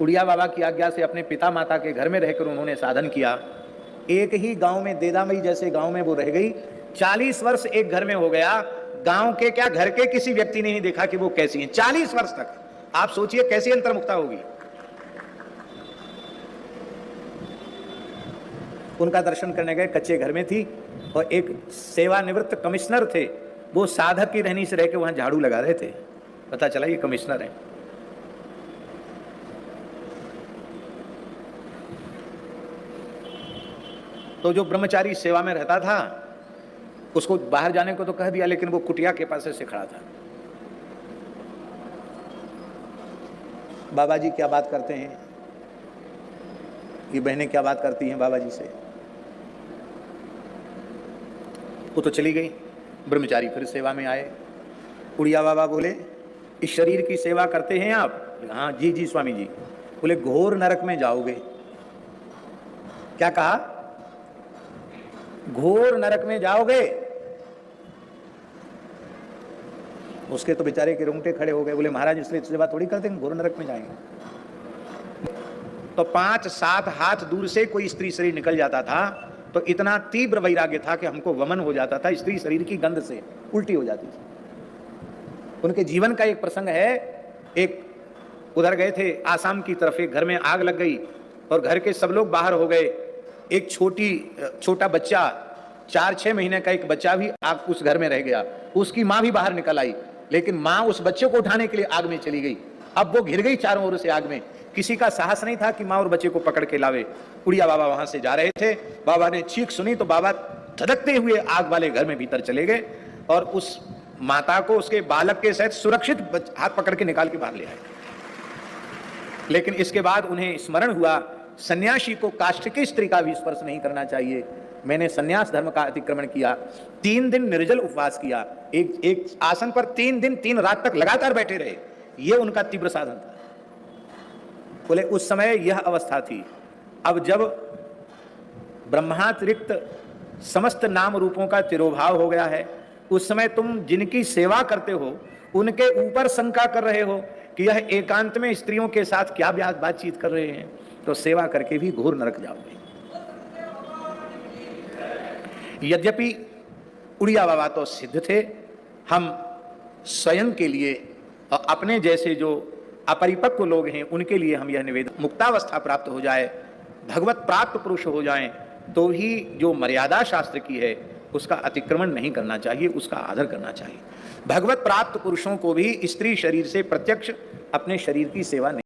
उड़िया बाबा की आज्ञा से अपने पिता माता के घर में रहकर उन्होंने साधन किया। एक ही गांव में, देदामई जैसे गांव में वो रह गई। 40 वर्ष एक घर में हो गया। गांव के क्या, घर के किसी व्यक्ति ने नहीं देखा कि वो कैसी हैं 40 वर्ष तक। आप सोचिए कैसी अंतर्मुखता होगी। उनका दर्शन करने गए, कच्चे घर में थी और एक सेवानिवृत्त कमिश्नर थे, वो साधक की रहनी से रह के वहां झाड़ू लगा रहे थे। पता चला ये कमिश्नर है। तो जो ब्रह्मचारी सेवा में रहता था उसको बाहर जाने को तो कह दिया, लेकिन वो कुटिया के पास से खड़ा था। बाबा जी क्या बात करते हैं, ये बहनें क्या बात करती हैं बाबा जी से। वो तो चली गई। ब्रह्मचारी फिर सेवा में आए। उड़िया बाबा बोले, इस शरीर की सेवा करते हैं आप? हाँ जी जी स्वामी जी। बोले घोर नरक में जाओगे। क्या कहा? घोर नरक में जाओगे। उसके तो बेचारे के रोंगटे खड़े हो गए। बोले महाराज इसलिए सेवा थोड़ी करते हैं, घोर नरक में जाएंगे। तो 5-7 हाथ दूर से कोई स्त्री शरीर निकल जाता था तो इतना तीव्र वैराग्य था कि हमको वमन हो जाता था, स्त्री शरीर की गंध से उल्टी हो जाती थी। उनके जीवन का एक प्रसंग है। एक उधर गए थे आसाम की तरफ, एक घर में आग लग गई और घर के सब लोग बाहर हो गए। एक छोटा बच्चा, 4-6 महीने का एक बच्चा भी आग उस घर में रह गया। उसकी माँ भी बाहर निकल आई, लेकिन माँ उस बच्चे को उठाने के लिए आग में चली गई। अब वो घिर गई चारों ओर से आग में। किसी का साहस नहीं था कि माँ और बच्चे को पकड़ के लावे। उड़िया बाबा वहां से जा रहे थे। बाबा ने चीख सुनी तो बाबा धड़कते हुए आग वाले घर में भीतर चले गए और उस माता को उसके बालक के सहित सुरक्षित हाथ पकड़ के निकाल के बाहर ले आए। लेकिन इसके बाद उन्हें स्मरण हुआ, सन्यासी को काष्ठकी स्त्री का भी स्पर्श नहीं करना चाहिए। मैंने सन्यास धर्म का अतिक्रमण किया। 3 दिन निर्जल उपवास किया। एक आसन पर 3 दिन 3 रात तक लगातार बैठे रहे। यह उनका तीव्र साधन था। बोले उस समय यह अवस्था थी। अब जब ब्रह्मातिरिक्त समस्त नाम रूपों का तिरोभाव हो गया है, उस समय तुम जिनकी सेवा करते हो उनके ऊपर शंका कर रहे हो कि यह एकांत में स्त्रियों के साथ क्या बातचीत कर रहे हैं, तो सेवा करके भी घोर नरक जाओगे। यद्यपि उड़िया बाबा तो सिद्ध थे, हम स्वयं के लिए और अपने जैसे जो अपरिपक्व लोग हैं उनके लिए हम यह निवेदन, मुक्तावस्था प्राप्त हो जाए, भगवत प्राप्त पुरुष हो जाएं, तो ही जो मर्यादा शास्त्र की है उसका अतिक्रमण नहीं करना चाहिए, उसका आदर करना चाहिए। भगवत प्राप्त पुरुषों को भी स्त्री शरीर से प्रत्यक्ष अपने शरीर की सेवा नहीं